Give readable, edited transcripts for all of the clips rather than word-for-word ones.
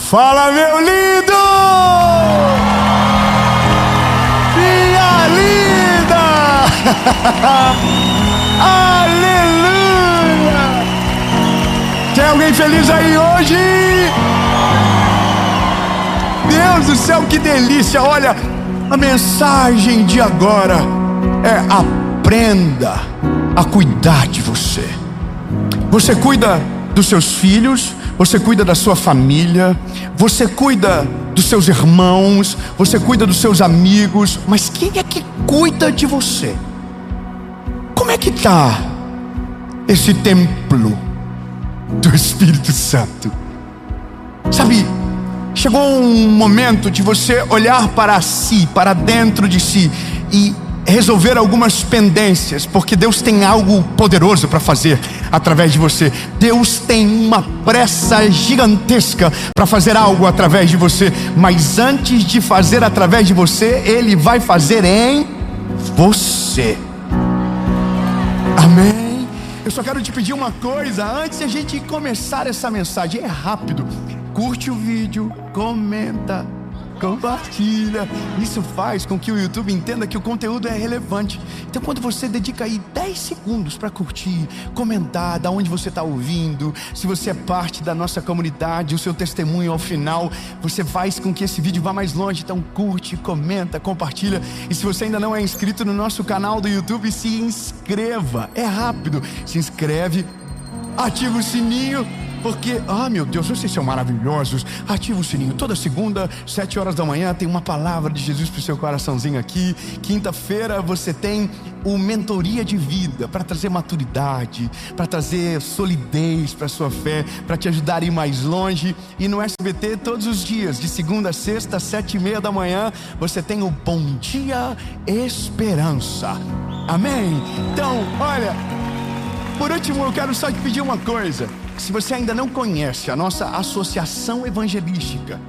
Fala, meu lindo! Minha linda! Aleluia! Tem alguém feliz aí hoje? Deus do céu, que delícia! Olha, a mensagem de agora é: aprenda a cuidar de você. Você cuida dos seus filhos, você cuida da sua família, você cuida dos seus irmãos, você cuida dos seus amigos, mas quem é que cuida de você? Como é que está esse templo do Espírito Santo? Sabe, chegou um momento de você olhar para si, para dentro de si e resolver algumas pendências, porque Deus tem algo poderoso para fazer através de você. Deus tem uma pressa gigantesca para fazer algo através de você, mas antes de fazer através de você, Ele vai fazer em você. Amém? Eu só quero te pedir uma coisa antes de a gente começar essa mensagem. É rápido. Curte o vídeo, comenta, compartilha. Isso faz com que o YouTube entenda que o conteúdo é relevante. Então, quando você dedica aí 10 segundos para curtir, comentar da onde você está ouvindo, se você é parte da nossa comunidade, o seu testemunho ao final, você faz com que esse vídeo vá mais longe. Então curte, comenta, compartilha. E se você ainda não é inscrito no nosso canal do YouTube, se inscreva. É rápido. Se inscreve, ativa o sininho, porque, meu Deus, vocês são maravilhosos. Ativa o sininho. Toda segunda, 7 horas da manhã, tem uma palavra de Jesus para o seu coraçãozinho aqui. Quinta-feira você tem o Mentoria de Vida, para trazer maturidade, para trazer solidez para a sua fé, para te ajudar a ir mais longe. E no SBT, todos os dias, de segunda a sexta, 7:30 da manhã, você tem o Bom Dia Esperança. Amém? Então, olha, por último, eu quero só te pedir uma coisa. Se você ainda não conhece a nossa associação evangelística,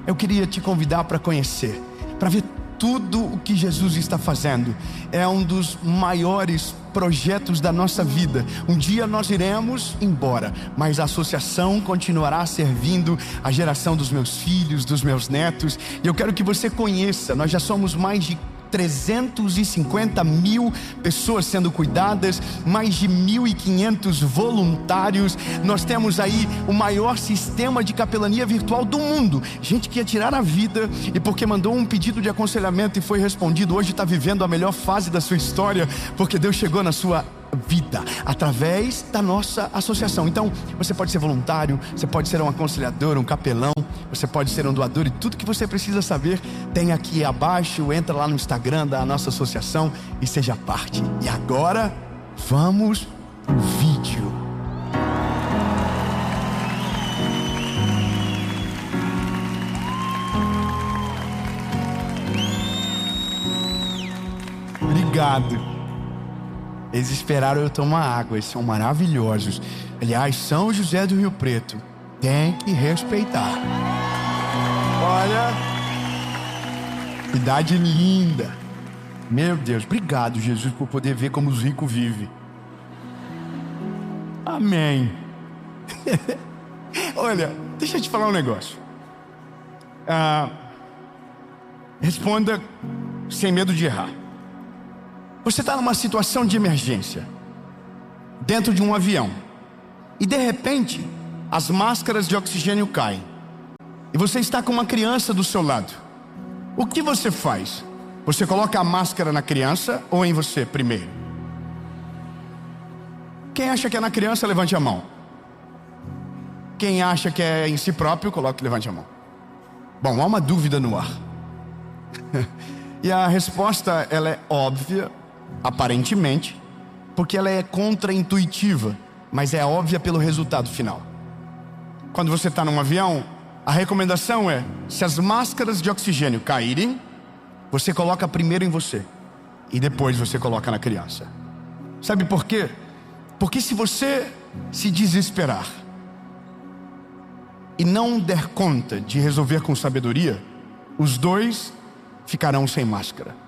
eu queria te convidar para conhecer, para ver tudo o que Jesus está fazendo. É um dos maiores projetos da nossa vida. Um dia nós iremos embora, mas a associação continuará servindo a geração dos meus filhos, dos meus netos. E eu quero que você conheça. Nós já somos mais de 350 mil pessoas sendo cuidadas, mais de 1.500 voluntários. Nós temos aí o maior sistema de capelania virtual do mundo. Gente que ia tirar a vida e porque mandou um pedido de aconselhamento e foi respondido, hoje está vivendo a melhor fase da sua história, porque Deus chegou na sua vida através da nossa associação. Então você pode ser voluntário, você pode ser um aconselhador, um capelão, você pode ser um doador, e tudo que você precisa saber tem aqui abaixo. Entra lá no Instagram da nossa associação e seja parte. E agora vamos pro vídeo. Obrigado. Eles esperaram eu tomar água. Eles são maravilhosos. Aliás, São José do Rio Preto tem que respeitar. Olha, cidade linda. Meu Deus, obrigado, Jesus, por poder ver como os ricos vivem. Amém. Olha, deixa eu te falar um negócio. Responda sem medo de errar. Você está numa situação de emergência, dentro de um avião, e de repente as máscaras de oxigênio caem, e você está com uma criança do seu lado. O que você faz? Você coloca a máscara na criança ou em você primeiro? Quem acha que é na criança, levante a mão. Quem acha que é em si próprio, levante a mão. Bom, há uma dúvida no ar. E a resposta, ela é óbvia, aparentemente, porque ela é contraintuitiva, mas é óbvia pelo resultado final. Quando você está num avião, a recomendação é: se as máscaras de oxigênio caírem, você coloca primeiro em você e depois você coloca na criança. Sabe por quê? Porque se você se desesperar e não der conta de resolver com sabedoria, os dois ficarão sem máscara.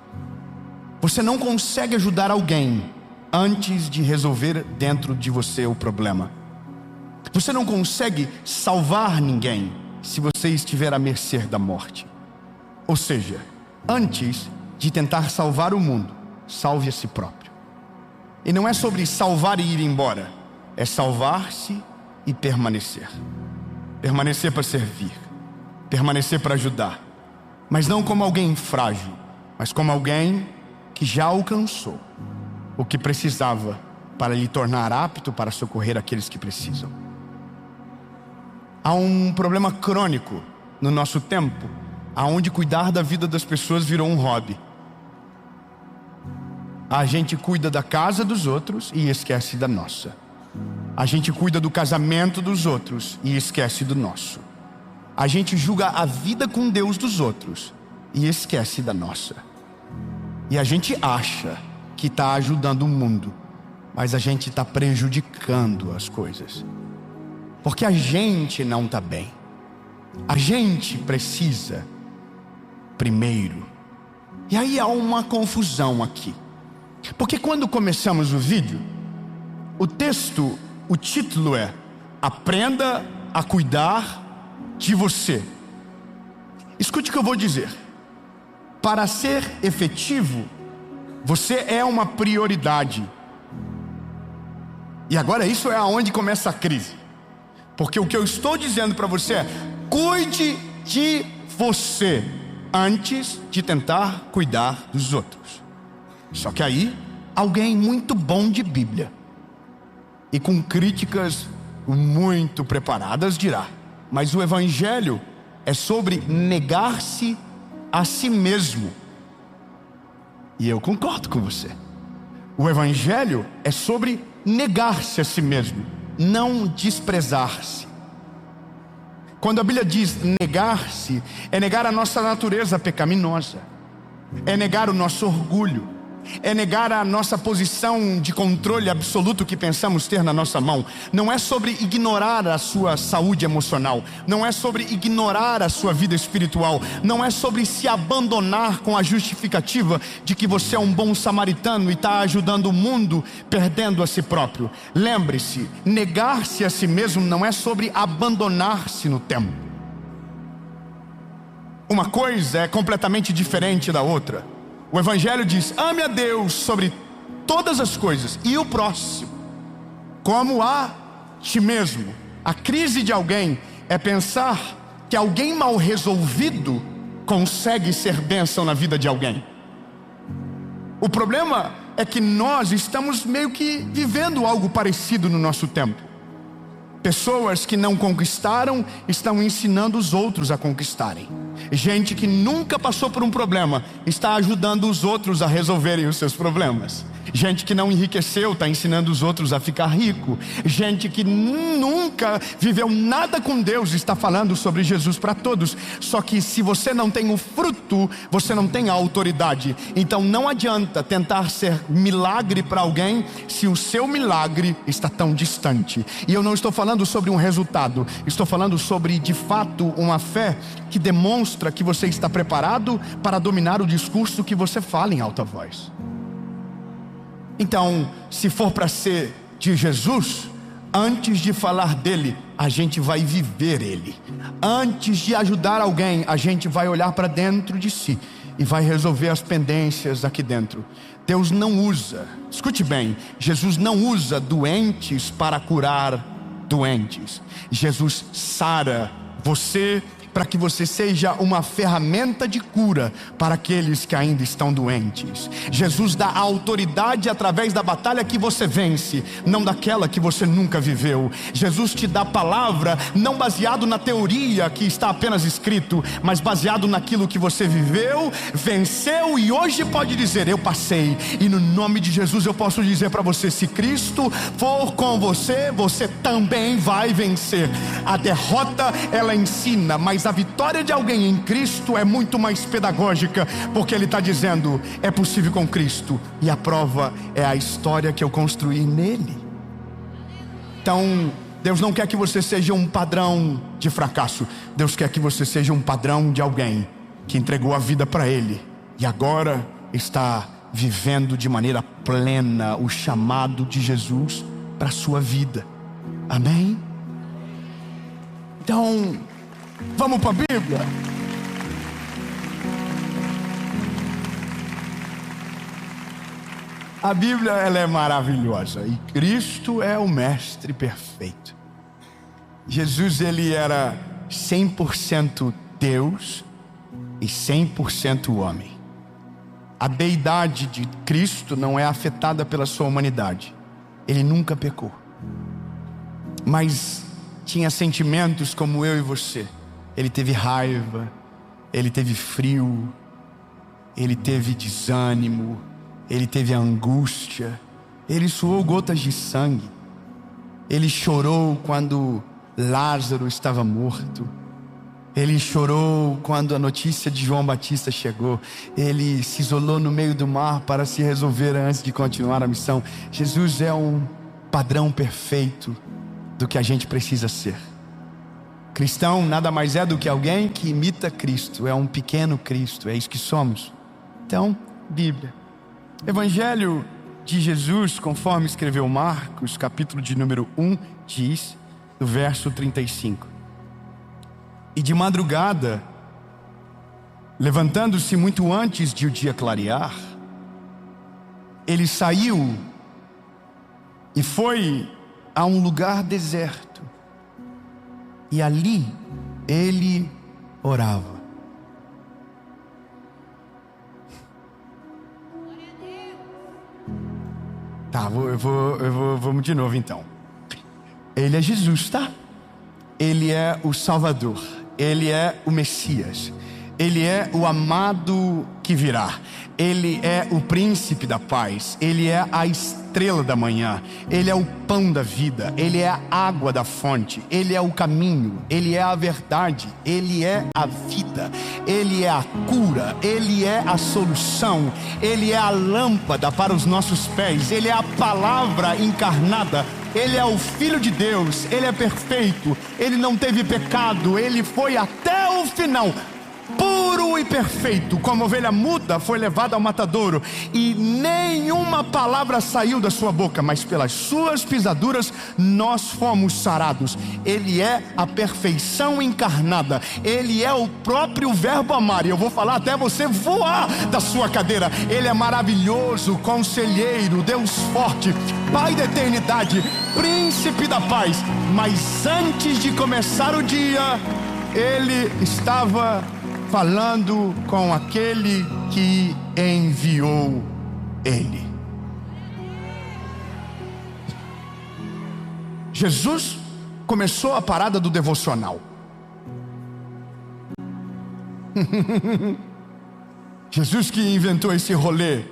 Você não consegue ajudar alguém antes de resolver dentro de você o problema. Você não consegue salvar ninguém se você estiver à mercê da morte. Ou seja, antes de tentar salvar o mundo, salve a si próprio. E não é sobre salvar e ir embora, é salvar-se e permanecer. Permanecer para servir, permanecer para ajudar, mas não como alguém frágil, mas como alguém que já alcançou o que precisava para lhe tornar apto para socorrer aqueles que precisam. Há um problema crônico no nosso tempo, aonde cuidar da vida das pessoas virou um hobby. A gente cuida da casa dos outros e esquece da nossa. A gente cuida do casamento dos outros e esquece do nosso. A gente julga a vida com Deus dos outros e esquece da nossa. E a gente acha que está ajudando o mundo, mas a gente está prejudicando as coisas. Porque a gente não está bem. A gente precisa primeiro. E aí há uma confusão aqui. Porque quando começamos o vídeo, o texto, o título é: Aprenda a cuidar de você. Escute o que eu vou dizer. Para ser efetivo, você é uma prioridade. E agora isso é aonde começa a crise. Porque o que eu estou dizendo para você é: cuide de você antes de tentar cuidar dos outros. Só que aí, alguém muito bom de Bíblia e com críticas muito preparadas dirá: mas o Evangelho é sobre negar-se a si mesmo. E eu concordo com você. O Evangelho é sobre negar-se a si mesmo, não desprezar-se. Quando a Bíblia diz negar-se, é negar a nossa natureza pecaminosa, é negar o nosso orgulho, é negar a nossa posição de controle absoluto que pensamos ter na nossa mão. Não é sobre ignorar a sua saúde emocional, não é sobre ignorar a sua vida espiritual, não é sobre se abandonar com a justificativa de que você é um bom samaritano e está ajudando o mundo, perdendo a si próprio. Lembre-se, negar-se a si mesmo não é sobre abandonar-se no tempo. Uma coisa é completamente diferente da outra. O Evangelho diz: ame a Deus sobre todas as coisas e o próximo como a ti mesmo. A crise de alguém é pensar que alguém mal resolvido consegue ser bênção na vida de alguém. O problema é que nós estamos meio que vivendo algo parecido no nosso tempo. Pessoas que não conquistaram estão ensinando os outros a conquistarem. Gente que nunca passou por um problema está ajudando os outros a resolverem os seus problemas. Gente que não enriqueceu está ensinando os outros a ficar rico. Gente que nunca viveu nada com Deus está falando sobre Jesus para todos. Só que se você não tem o fruto, você não tem a autoridade. Então não adianta tentar ser milagre para alguém se o seu milagre está tão distante. E eu não estou falando sobre um resultado, estou falando sobre de fato uma fé que demonstra que você está preparado para dominar o discurso que você fala em alta voz. Então, se for para ser de Jesus, antes de falar dele, a gente vai viver ele. Antes de ajudar alguém, a gente vai olhar para dentro de si e vai resolver as pendências aqui dentro. Deus não usa, escute bem, Jesus não usa doentes para curar doentes. Jesus sara você para que você seja uma ferramenta de cura para aqueles que ainda estão doentes. Jesus dá autoridade através da batalha que você vence, não daquela que você nunca viveu. Jesus te dá palavra não baseado na teoria que está apenas escrito, mas baseado naquilo que você viveu, venceu e hoje pode dizer: eu passei. E no nome de Jesus eu posso dizer para você: se Cristo for com você, você também vai vencer. A derrota ela ensina, mas a vitória de alguém em Cristo é muito mais pedagógica, porque Ele está dizendo: é possível com Cristo, e a prova é a história que eu construí nele. Então, Deus não quer que você seja um padrão de fracasso. Deus quer que você seja um padrão de alguém que entregou a vida para Ele e agora está vivendo de maneira plena o chamado de Jesus para a sua vida. Amém? Então, Vamos para a Bíblia? A Bíblia, ela é maravilhosa e Cristo é o mestre perfeito. Jesus, ele era 100% Deus e 100% homem. A deidade de Cristo não é afetada pela sua humanidade. Ele nunca pecou, mas tinha sentimentos como eu e você. Ele teve raiva, ele teve frio, ele teve desânimo, ele teve angústia, ele suou gotas de sangue, ele chorou quando Lázaro estava morto, ele chorou quando a notícia de João Batista chegou, ele se isolou no meio do mar para se resolver antes de continuar a missão. Jesus é um padrão perfeito do que a gente precisa ser. Cristão nada mais é do que alguém que imita Cristo, é um pequeno Cristo, é isso que somos. Então, Bíblia. Evangelho de Jesus, conforme escreveu Marcos, capítulo de número 1, diz, do verso 35. E de madrugada, levantando-se muito antes de o dia clarear, ele saiu e foi a um lugar deserto. E ali ele orava. Tá, vamos de novo então. Ele é Jesus, tá? Ele é o Salvador. Ele é o Messias. Ele é o amado que virá. Ele é o príncipe da paz. Ele é a estrela da manhã. Ele é o pão da vida. Ele é a água da fonte. Ele é o caminho. Ele é a verdade. Ele é a vida. Ele é a cura. Ele é a solução. Ele é a lâmpada para os nossos pés. Ele é a palavra encarnada. Ele é o Filho de Deus. Ele é perfeito. Ele não teve pecado. Ele foi até o final, puro e perfeito, como ovelha muda foi levada ao matadouro, e nenhuma palavra saiu da sua boca, mas pelas suas pisaduras nós fomos sarados. Ele é a perfeição encarnada. Ele é o próprio verbo amar, e eu vou falar até você voar da sua cadeira. Ele é maravilhoso, conselheiro, Deus forte, Pai da eternidade, príncipe da paz. Mas antes de começar o dia, ele estava falando com aquele que enviou ele. Jesus começou a parada do devocional. Jesus que inventou esse rolê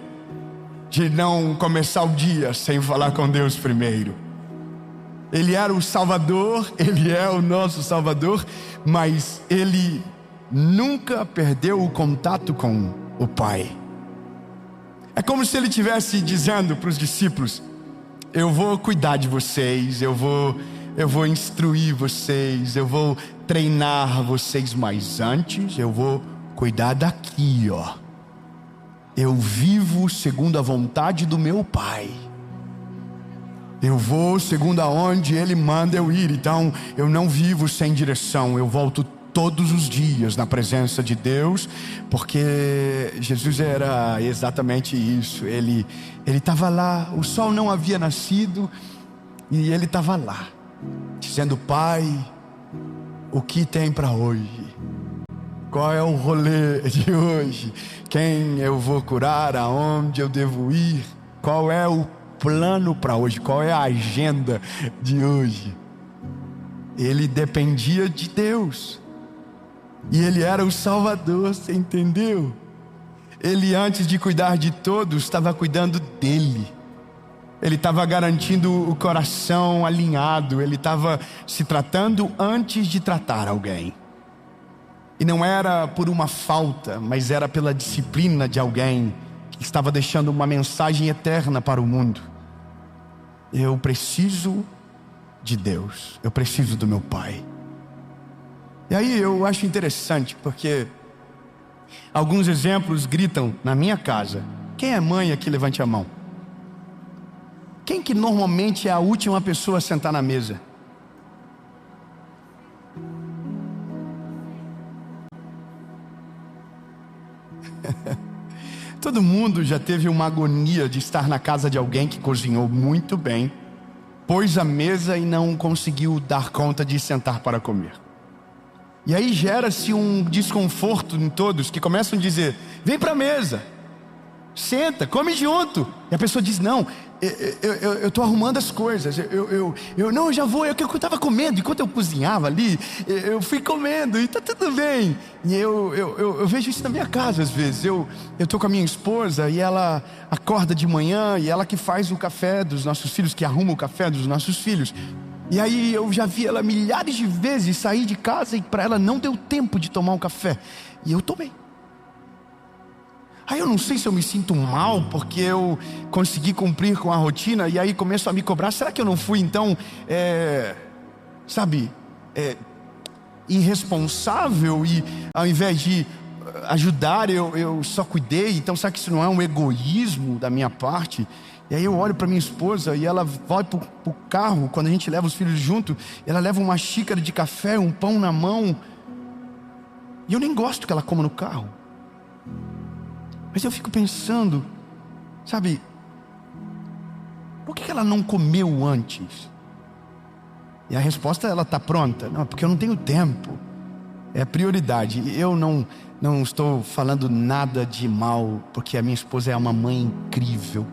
de não começar o dia sem falar com Deus primeiro. Ele era o Salvador, ele é o nosso Salvador, mas ele nunca perdeu o contato com o Pai. É como se ele estivesse dizendo para os discípulos: eu vou cuidar de vocês, eu vou instruir vocês, eu vou treinar vocês, mas antes eu vou cuidar daqui, ó. Eu vivo segundo a vontade do meu Pai. Eu vou segundo aonde Ele manda eu ir. Então eu não vivo sem direção. Eu volto todos os dias na presença de Deus, porque Jesus era exatamente isso. Ele estava lá, o sol não havia nascido e ele estava lá, dizendo: Pai, o que tem para hoje? Qual é o rolê de hoje? Quem eu vou curar? Aonde eu devo ir? Qual é o plano para hoje? Qual é a agenda de hoje? Ele dependia de Deus. E ele era o Salvador, você entendeu? Ele, antes de cuidar de todos, estava cuidando dele. Ele estava garantindo o coração alinhado. Ele estava se tratando antes de tratar alguém. E não era por uma falta, mas era pela disciplina de alguém que estava deixando uma mensagem eterna para o mundo. Eu preciso de Deus. Eu preciso do meu Pai. E aí eu acho interessante, porque alguns exemplos gritam na minha casa. Quem é mãe aqui? Levante a mão. Quem que normalmente é a última pessoa a sentar na mesa? Todo mundo já teve uma agonia de estar na casa de alguém que cozinhou muito bem, pôs a mesa e não conseguiu dar conta de sentar para comer. E aí gera-se um desconforto em todos que começam a dizer: vem para a mesa, senta, come junto. E a pessoa diz: não, eu estou arrumando as coisas, eu já vou, eu estava comendo, enquanto eu cozinhava ali, eu fui comendo e está tudo bem. E eu vejo isso na minha casa às vezes. Eu estou com a minha esposa e ela acorda de manhã e ela que faz o café dos nossos filhos, que arruma o café dos nossos filhos. E aí eu já vi ela milhares de vezes sair de casa e para ela não deu tempo de tomar um café. E eu tomei. Aí eu não sei se eu me sinto mal porque eu consegui cumprir com a rotina e aí começo a me cobrar. Será que eu não fui então, irresponsável e ao invés de ajudar eu só cuidei? Então será que isso não é um egoísmo da minha parte? E aí eu olho para minha esposa e ela vai para o carro, quando a gente leva os filhos junto, ela leva uma xícara de café, um pão na mão. E eu nem gosto que ela coma no carro. Mas eu fico pensando, sabe, por que ela não comeu antes? E a resposta, ela está pronta. Não, porque eu não tenho tempo. É prioridade. Eu não estou falando nada de mal, porque a minha esposa é uma mãe incrível.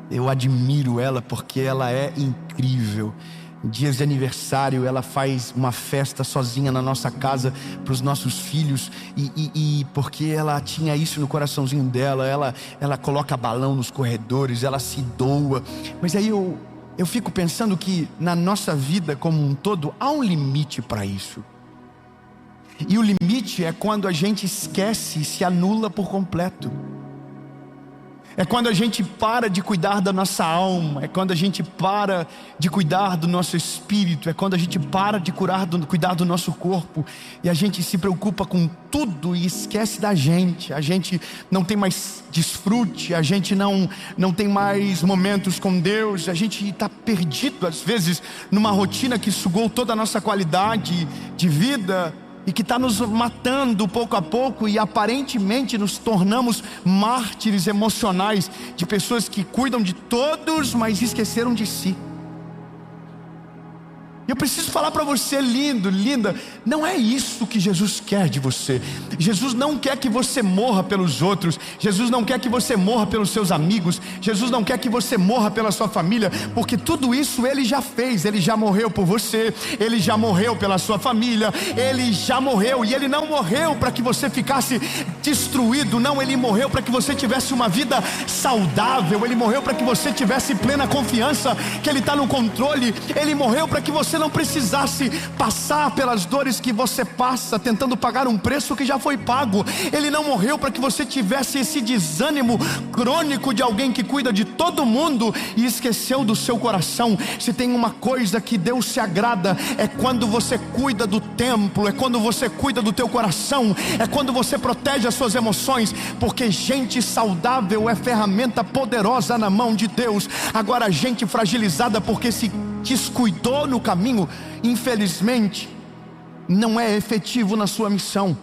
Eu admiro ela porque ela é incrível. Em dias de aniversário ela faz uma festa sozinha na nossa casa para os nossos filhos e porque ela tinha isso no coraçãozinho dela, ela coloca balão nos corredores, ela se doa. Mas aí eu fico pensando que na nossa vida como um todo há um limite para isso. E o limite é quando a gente esquece e se anula por completo. É quando a gente para de cuidar da nossa alma, é quando a gente para de cuidar do nosso espírito, é quando a gente para de cuidar do nosso corpo, e a gente se preocupa com tudo e esquece da gente. A gente não tem mais desfrute, a gente não tem mais momentos com Deus, a gente está perdido às vezes numa rotina que sugou toda a nossa qualidade de vida, e que está nos matando pouco a pouco, e aparentemente nos tornamos mártires emocionais de pessoas que cuidam de todos, mas esqueceram de si. Eu preciso falar para você, lindo, linda, não é isso que Jesus quer de você. Jesus não quer que você morra pelos outros. Jesus não quer que você morra pelos seus amigos. Jesus não quer que você morra pela sua família, porque tudo isso Ele já fez. Ele já morreu por você, Ele já morreu pela sua família, Ele já morreu. E Ele não morreu para que você ficasse destruído, não. Ele morreu para que você tivesse uma vida saudável. Ele morreu para que você tivesse plena confiança que Ele está no controle. Ele morreu para que você não precisasse passar pelas dores que você passa, tentando pagar um preço que já foi pago. Ele não morreu para que você tivesse esse desânimo crônico de alguém que cuida de todo mundo e esqueceu do seu coração. Se tem uma coisa que Deus se agrada, é quando você cuida do templo, é quando você cuida do teu coração, é quando você protege as suas emoções, porque gente saudável é ferramenta poderosa na mão de Deus. Agora, gente fragilizada porque se descuidou no caminho, infelizmente não é efetivo na sua missão.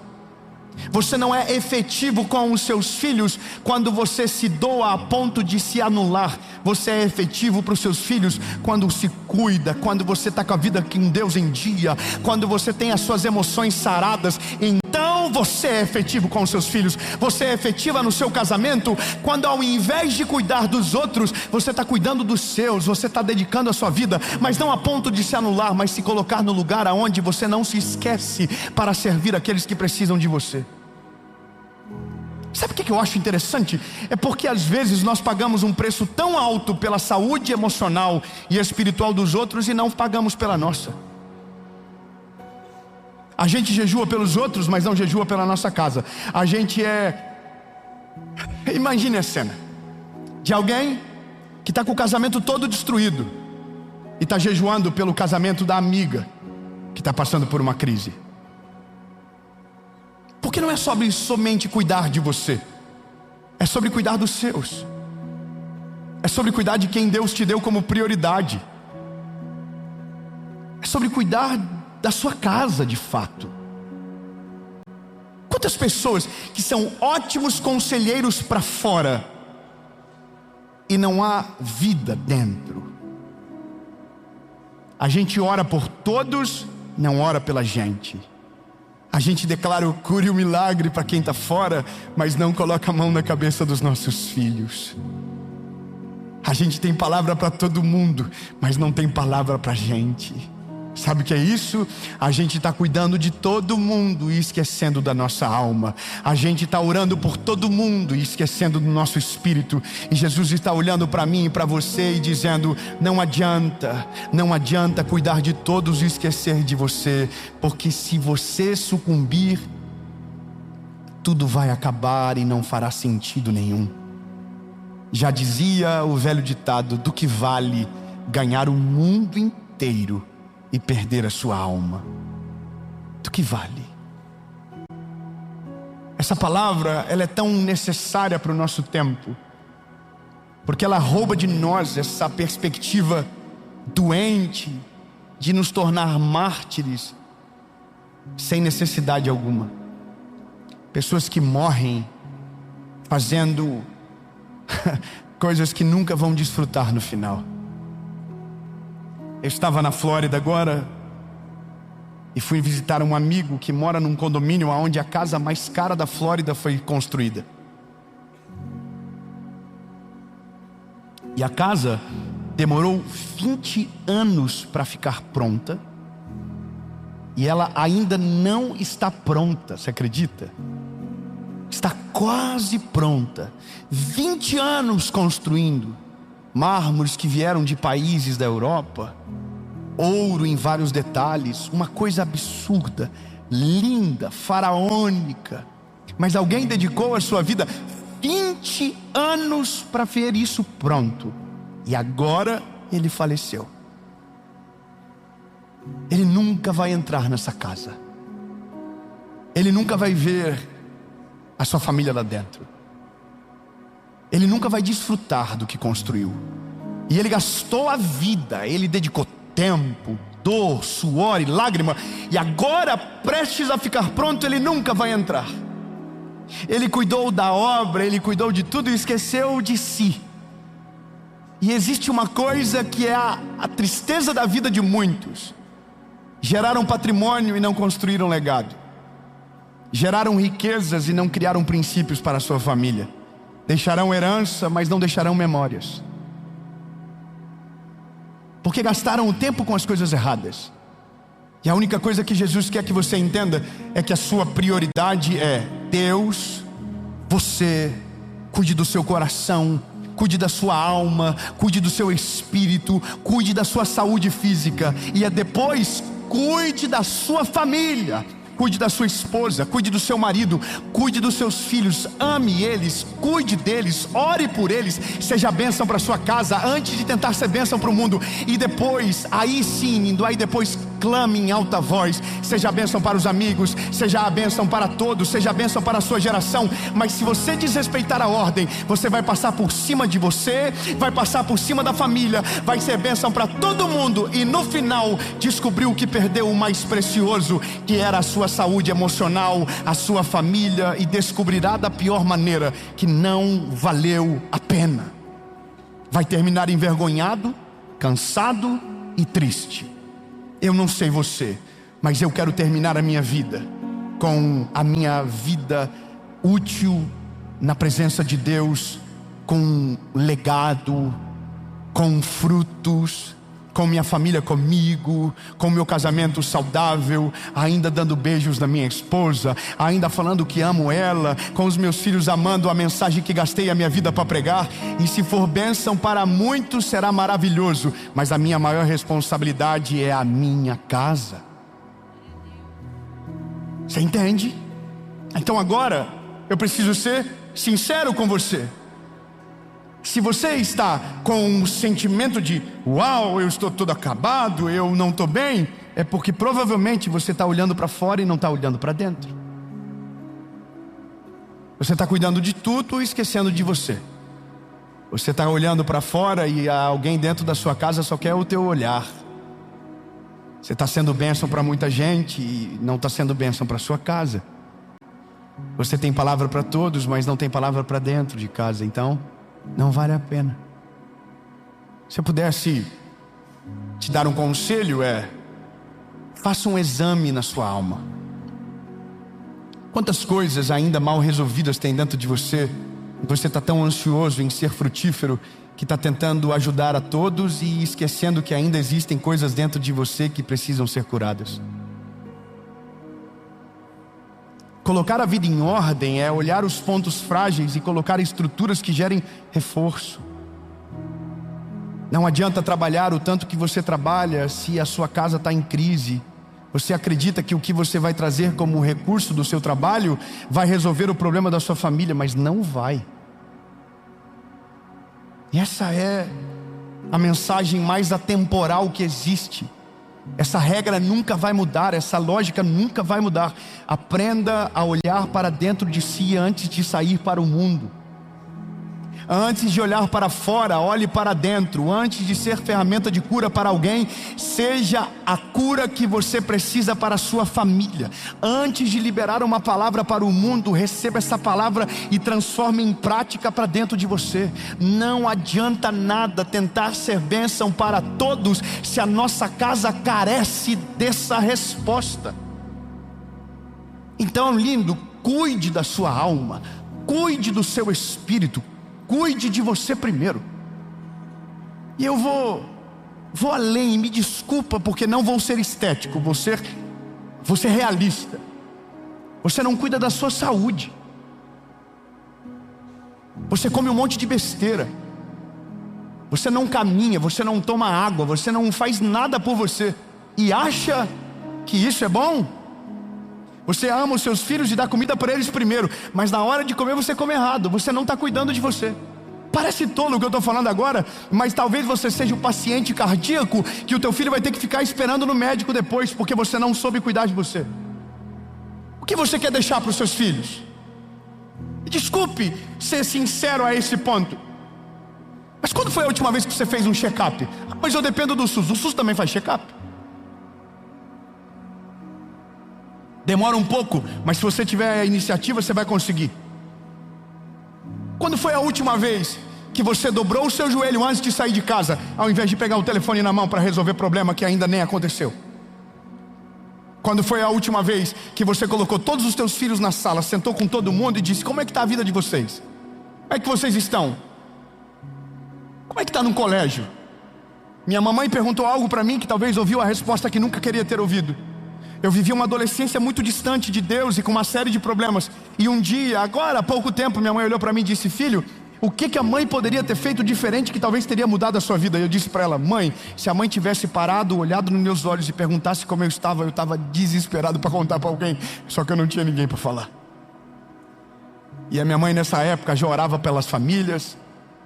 Você não é efetivo com os seus filhos quando você se doa a ponto de se anular. Você é efetivo para os seus filhos quando se cuida, quando você está com a vida com Deus em dia, quando você tem as suas emoções saradas. Então você é efetivo com os seus filhos. Você é efetiva no seu casamento quando, ao invés de cuidar dos outros, você está cuidando dos seus. Você está dedicando a sua vida, mas não a ponto de se anular, mas se colocar no lugar aonde você não se esquece para servir aqueles que precisam de você. Sabe o que eu acho interessante? É porque às vezes nós pagamos um preço tão alto pela saúde emocional e espiritual dos outros e não pagamos pela nossa. A gente jejua pelos outros, mas não jejua pela nossa casa. A gente Imagine a cena de alguém que está com o casamento todo destruído e está jejuando pelo casamento da amiga que está passando por uma crise. Porque não é sobre somente cuidar de você, é sobre cuidar dos seus, é sobre cuidar de quem Deus te deu como prioridade, é sobre cuidar da sua casa de fato. Quantas pessoas que são ótimos conselheiros para fora e não há vida dentro? A gente ora por todos, não ora pela gente. A gente declara o cura e o milagre para quem está fora, mas não coloca a mão na cabeça dos nossos filhos. A gente tem palavra para todo mundo, mas não tem palavra para a gente. Sabe o que é isso? A gente está cuidando de todo mundo e esquecendo da nossa alma. A gente está orando por todo mundo e esquecendo do nosso espírito. E Jesus está olhando para mim e para você e dizendo: não adianta cuidar de todos e esquecer de você, porque se você sucumbir, tudo vai acabar e não fará sentido nenhum. Já dizia o velho ditado: do que vale ganhar o mundo inteiro e perder a sua alma? Do que vale? Essa palavra, ela é tão necessária para o nosso tempo, porque ela rouba de nós essa perspectiva doente de nos tornar mártires sem necessidade alguma. Pessoas que morrem fazendo coisas que nunca vão desfrutar no final. Eu estava na Flórida agora e fui visitar um amigo que mora num condomínio onde a casa mais cara da Flórida foi construída. E a casa demorou 20 anos para ficar pronta, e ela ainda não está pronta, você acredita? Está quase pronta. 20 anos construindo. Mármores que vieram de países da Europa, ouro em vários detalhes, uma coisa absurda, linda, faraônica. Mas alguém dedicou a sua vida 20 anos para ver isso pronto, e agora ele faleceu. Ele nunca vai entrar nessa casa, ele nunca vai ver a sua família lá dentro, ele nunca vai desfrutar do que construiu. E ele gastou a vida, ele dedicou tempo, dor, suor e lágrima, e agora, prestes a ficar pronto, ele nunca vai entrar. Ele cuidou da obra, ele cuidou de tudo e esqueceu de si. E existe uma coisa que é a tristeza da vida de muitos: geraram patrimônio e não construíram legado, geraram riquezas e não criaram princípios para a sua família, deixarão herança, mas não deixarão memórias, porque gastaram o tempo com as coisas erradas. E a única coisa que Jesus quer que você entenda é que a sua prioridade é Deus. Você cuide do seu coração, cuide da sua alma, cuide do seu espírito, cuide da sua saúde física, e depois cuide da sua família. Cuide da sua esposa, cuide do seu marido, cuide dos seus filhos, ame eles, cuide deles, ore por eles, seja bênção para sua casa antes de tentar ser bênção para o mundo. E depois, aí sim, indo aí depois, clame em alta voz, seja bênção para os amigos, seja a bênção para todos, seja a bênção para a sua geração. Mas se você desrespeitar a ordem, você vai passar por cima de você, vai passar por cima da família, vai ser bênção para todo mundo, e no final descobriu que perdeu o mais precioso, que era a sua saúde emocional, a sua família, e descobrirá da pior maneira que não valeu a pena. Vai terminar envergonhado, cansado e triste. Eu não sei você, mas eu quero terminar a minha vida com a minha vida útil na presença de Deus, com legado, com frutos, com minha família comigo, com meu casamento saudável, ainda dando beijos na minha esposa, ainda falando que amo ela, com os meus filhos amando a mensagem que gastei a minha vida para pregar. E se for bênção para muitos, será maravilhoso, mas a minha maior responsabilidade é a minha casa. Você entende? Então agora eu preciso ser sincero com você. Se você está com um sentimento de uau, eu estou todo acabado, eu não estou bem, é porque provavelmente você está olhando para fora e não está olhando para dentro. Você está cuidando de tudo e esquecendo de você. Você está olhando para fora e alguém dentro da sua casa só quer o teu olhar. Você está sendo bênção para muita gente e não está sendo bênção para a sua casa. Você tem palavra para todos, mas não tem palavra para dentro de casa. Então, não vale a pena. Se eu pudesse te dar um conselho, faça um exame na sua alma. Quantas coisas ainda mal resolvidas tem dentro de você? Você está tão ansioso em ser frutífero que está tentando ajudar a todos e esquecendo que ainda existem coisas dentro de você que precisam ser curadas. Colocar a vida em ordem é olhar os pontos frágeis e colocar estruturas que gerem reforço. Não adianta trabalhar o tanto que você trabalha se a sua casa está em crise. Você acredita que o que você vai trazer como recurso do seu trabalho vai resolver o problema da sua família, mas não vai. E essa é a mensagem mais atemporal que existe. Essa regra nunca vai mudar, essa lógica nunca vai mudar. Aprenda a olhar para dentro de si antes de sair para o mundo. Antes de olhar para fora, olhe para dentro. Antes de ser ferramenta de cura para alguém, seja a cura que você precisa para a sua família. Antes de liberar uma palavra para o mundo, receba essa palavra e transforme em prática para dentro de você. Não adianta nada tentar ser bênção para todos se a nossa casa carece dessa resposta. Então, lindo, cuide da sua alma, cuide do seu espírito, cuide de você primeiro. E eu vou além, me desculpa porque não vou ser estético, vou ser realista. Você não cuida da sua saúde. Você come um monte de besteira. Você não caminha, você não toma água, você não faz nada por você. E acha que isso é bom? Você ama os seus filhos e dá comida para eles primeiro, mas na hora de comer você come errado. Você não está cuidando de você. Parece tolo o que eu estou falando agora, mas talvez você seja o paciente cardíaco que o teu filho vai ter que ficar esperando no médico depois, porque você não soube cuidar de você. O que você quer deixar para os seus filhos? Desculpe ser sincero a esse ponto, mas quando foi a última vez que você fez um check-up? Mas eu dependo do SUS. O SUS também faz check-up. Demora um pouco, mas se você tiver a iniciativa, você vai conseguir. Quando foi a última vez que você dobrou o seu joelho antes de sair de casa, ao invés de pegar o telefone na mão para resolver problema que ainda nem aconteceu? Quando foi a última vez que você colocou todos os teus filhos na sala, sentou com todo mundo e disse: como é que está a vida de vocês? Como é que vocês estão? Como é que está no colégio? Minha mamãe perguntou algo para mim que talvez ouviu a resposta que nunca queria ter ouvido. Eu vivi uma adolescência muito distante de Deus e com uma série de problemas. E um dia, agora há pouco tempo, minha mãe olhou para mim e disse: filho, o que a mãe poderia ter feito diferente que talvez teria mudado a sua vida? E eu disse para ela: mãe, se a mãe tivesse parado, olhado nos meus olhos e perguntasse como eu estava desesperado para contar para alguém. Só que eu não tinha ninguém para falar. E a minha mãe nessa época já orava pelas famílias.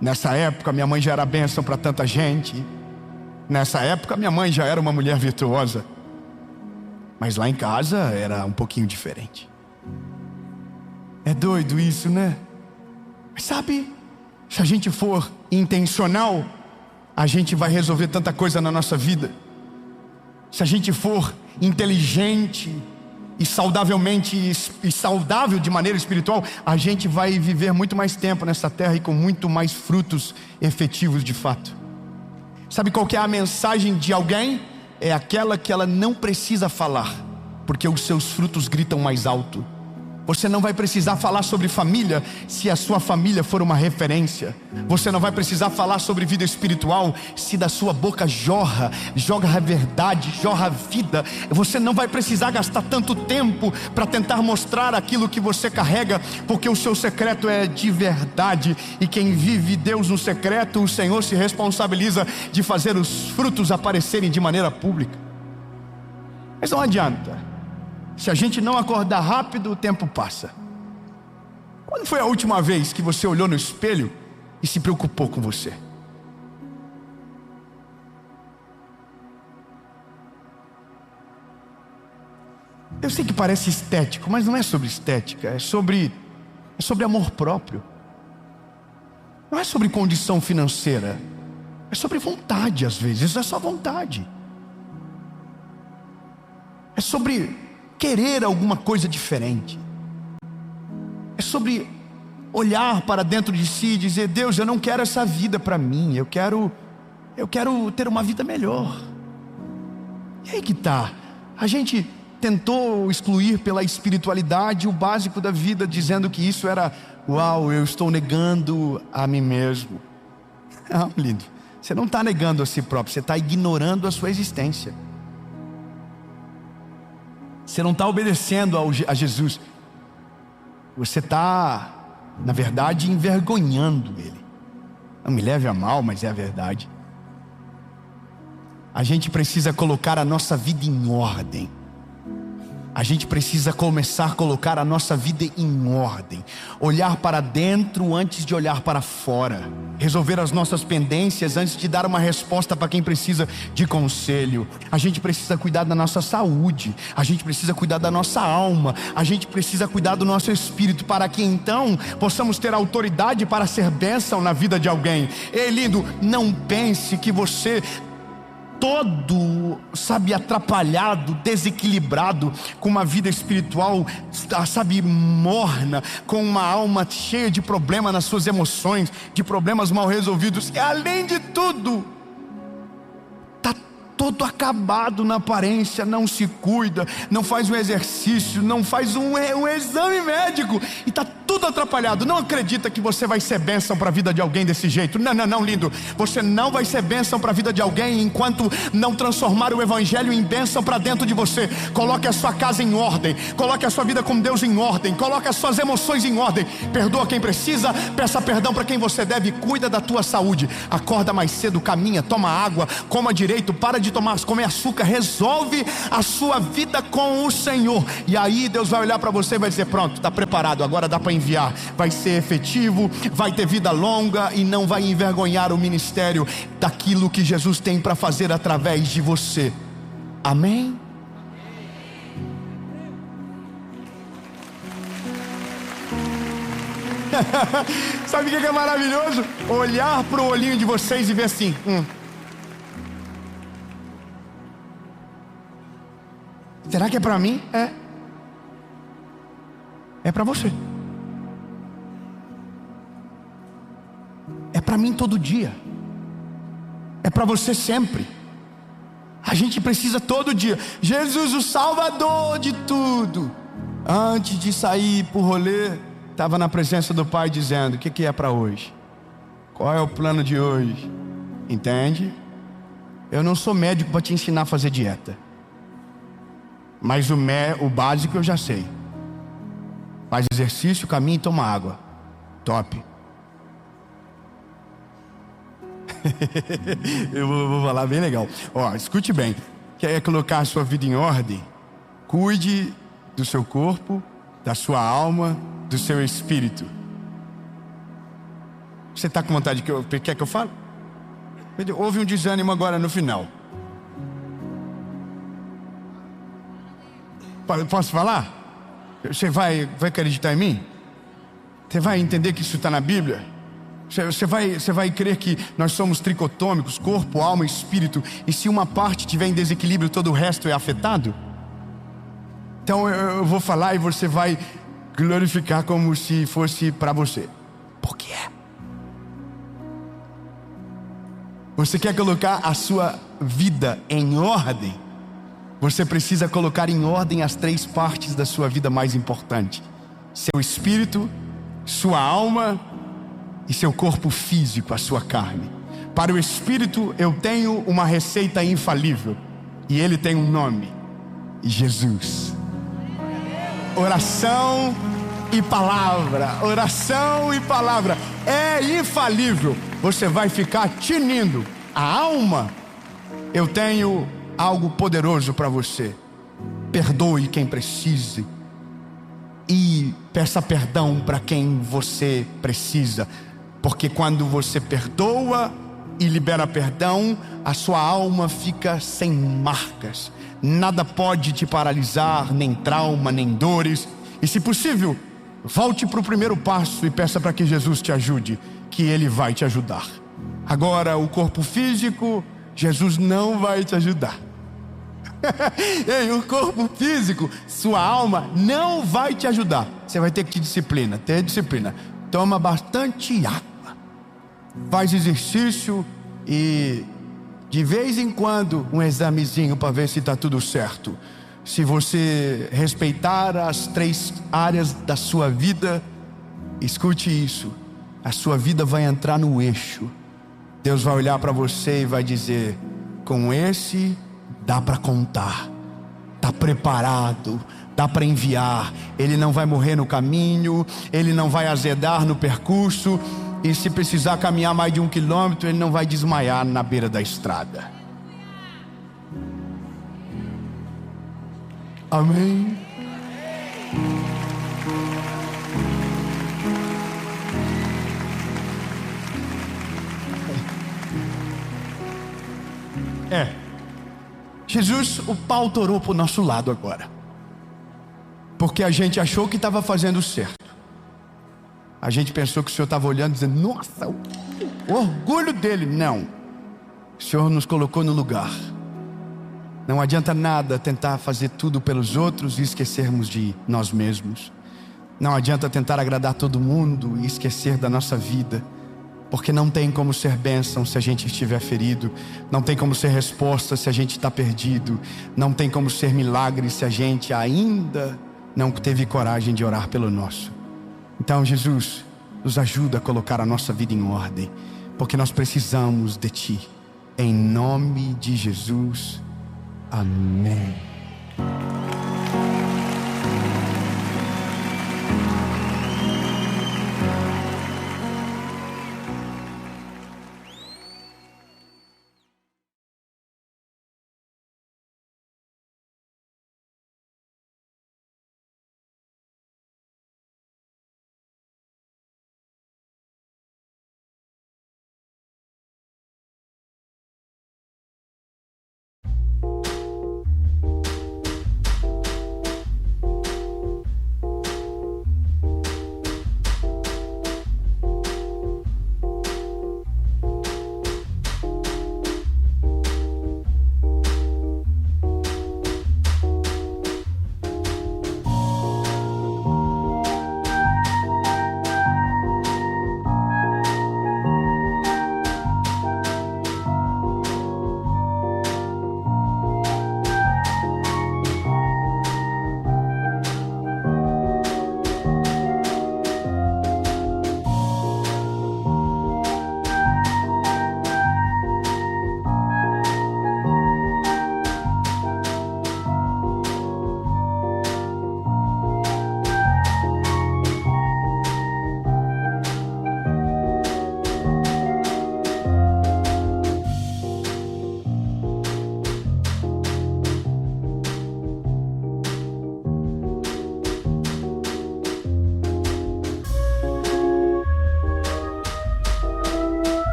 Nessa época minha mãe já era bênção para tanta gente. Nessa época minha mãe já era uma mulher virtuosa. Mas lá em casa era um pouquinho diferente. É doido isso, né? Mas sabe, se a gente for intencional, a gente vai resolver tanta coisa na nossa vida. Se a gente for inteligente e saudável de maneira espiritual, a gente vai viver muito mais tempo nessa terra e com muito mais frutos efetivos de fato. Sabe qual que é a mensagem de alguém? É aquela que ela não precisa falar, porque os seus frutos gritam mais alto. Você não vai precisar falar sobre família se a sua família for uma referência. Você não vai precisar falar sobre vida espiritual se da sua boca jorra a verdade, jorra a vida. Você não vai precisar gastar tanto tempo para tentar mostrar aquilo que você carrega, porque o seu secreto é de verdade. E quem vive Deus no secreto, o Senhor se responsabiliza de fazer os frutos aparecerem de maneira pública. Mas não adianta. Se a gente não acordar rápido, o tempo passa. Quando foi a última vez que você olhou no espelho e se preocupou com você? Eu sei que parece estético, mas não é sobre estética, é sobre amor próprio. Não é sobre condição financeira, é sobre vontade às vezes, é só vontade. É sobre querer alguma coisa diferente. sobre olhar para dentro de si e dizer: Deus, eu não quero essa vida para mim, eu quero ter uma vida melhor. E aí que tá, a gente tentou excluir pela espiritualidade o básico da vida, dizendo que isso era: uau, eu estou negando a mim mesmo. Não, lindo, você não está negando a si próprio, você está ignorando a sua existência. Você não está obedecendo a Jesus. Você está, na verdade, envergonhando Ele. Não me leve a mal, mas é a verdade. A gente precisa colocar a nossa vida em ordem. A gente precisa começar a colocar a nossa vida em ordem. Olhar para dentro antes de olhar para fora. Resolver as nossas pendências antes de dar uma resposta para quem precisa de conselho. A gente precisa cuidar da nossa saúde. A gente precisa cuidar da nossa alma. A gente precisa cuidar do nosso espírito, para que então possamos ter autoridade para ser bênção na vida de alguém. Ei, lindo, não pense que você todo, atrapalhado, desequilibrado, com uma vida espiritual, morna, com uma alma cheia de problemas nas suas emoções, de problemas mal resolvidos, e além de tudo, está todo acabado na aparência, não se cuida, não faz um exercício, não faz um exame médico, e está tudo atrapalhado. Não acredita que você vai ser bênção para a vida de alguém desse jeito. Não, lindo, você não vai ser bênção para a vida de alguém enquanto não transformar o evangelho em bênção para dentro de você. Coloque a sua casa em ordem, coloque a sua vida com Deus em ordem, coloque as suas emoções em ordem, perdoa quem precisa, peça perdão para quem você deve, cuida da tua saúde, acorda mais cedo, caminha, toma água, coma direito, para de comer açúcar, resolve a sua vida com o Senhor, e aí Deus vai olhar para você e vai dizer: pronto, está preparado, agora dá para enviar, vai ser efetivo, vai ter vida longa e não vai envergonhar o ministério daquilo que Jesus tem para fazer através de você. Amém? Sabe o que é maravilhoso? Olhar para o olhinho de vocês e ver assim: será que é para mim? É para você. É para mim todo dia. É para você sempre. A gente precisa todo dia. Jesus, o Salvador de tudo. Antes de sair por rolê, estava na presença do Pai dizendo: o que é para hoje? Qual é o plano de hoje? Entende? Eu não sou médico para te ensinar a fazer dieta, mas o básico eu já sei. Faz exercício, caminha e toma água. Top. Eu vou falar bem legal. Escute bem. Quer colocar a sua vida em ordem? Cuide do seu corpo, da sua alma, do seu espírito. Você está com vontade quer que eu fale? Houve um desânimo agora no final. Posso falar? Você vai acreditar em mim? Você vai entender que isso está na Bíblia? Você vai crer que nós somos tricotômicos, corpo, alma e espírito, e se uma parte estiver em desequilíbrio, todo o resto é afetado? Então eu vou falar e você vai glorificar como se fosse para você. Porque é. Você quer colocar a sua vida em ordem? Você precisa colocar em ordem as 3 partes da sua vida mais importantes: seu espírito, sua alma e seu corpo físico, a sua carne. Para o espírito eu tenho uma receita infalível, e ele tem um nome: Jesus. Oração e palavra, oração e palavra, é infalível. Você vai ficar tinindo. A alma, eu tenho algo poderoso para você: perdoe quem precise e peça perdão para quem você precisa, porque quando você perdoa e libera perdão, a sua alma fica sem marcas. Nada pode te paralisar, nem trauma, nem dores. E se possível, volte para o primeiro passo e peça para que Jesus te ajude, que Ele vai te ajudar. Agora, o corpo físico, Jesus não vai te ajudar. Em um corpo físico, sua alma não vai te ajudar. Você vai ter que ter disciplina. Toma bastante água, faz exercício e de vez em quando um examezinho para ver se está tudo certo. Se você respeitar as 3 áreas da sua vida, escute isso, a sua vida vai entrar no eixo. Deus vai olhar para você e vai dizer: com esse dá para contar, está preparado, dá para enviar. Ele não vai morrer no caminho, ele não vai azedar no percurso, e se precisar caminhar mais de 1 quilômetro, ele não vai desmaiar na beira da estrada. Amém? Jesus, o pau torou para o nosso lado agora, porque a gente achou que estava fazendo certo. A gente pensou que o Senhor estava olhando, dizendo: nossa, o orgulho dele. Não, o Senhor nos colocou no lugar. Não adianta nada tentar fazer tudo pelos outros e esquecermos de nós mesmos. Não adianta tentar agradar todo mundo e esquecer da nossa vida, porque não tem como ser bênção se a gente estiver ferido. Não tem como ser resposta se a gente está perdido. Não tem como ser milagre se a gente ainda não teve coragem de orar pelo nosso. Então, Jesus, nos ajuda a colocar a nossa vida em ordem, porque nós precisamos de Ti. Em nome de Jesus, amém.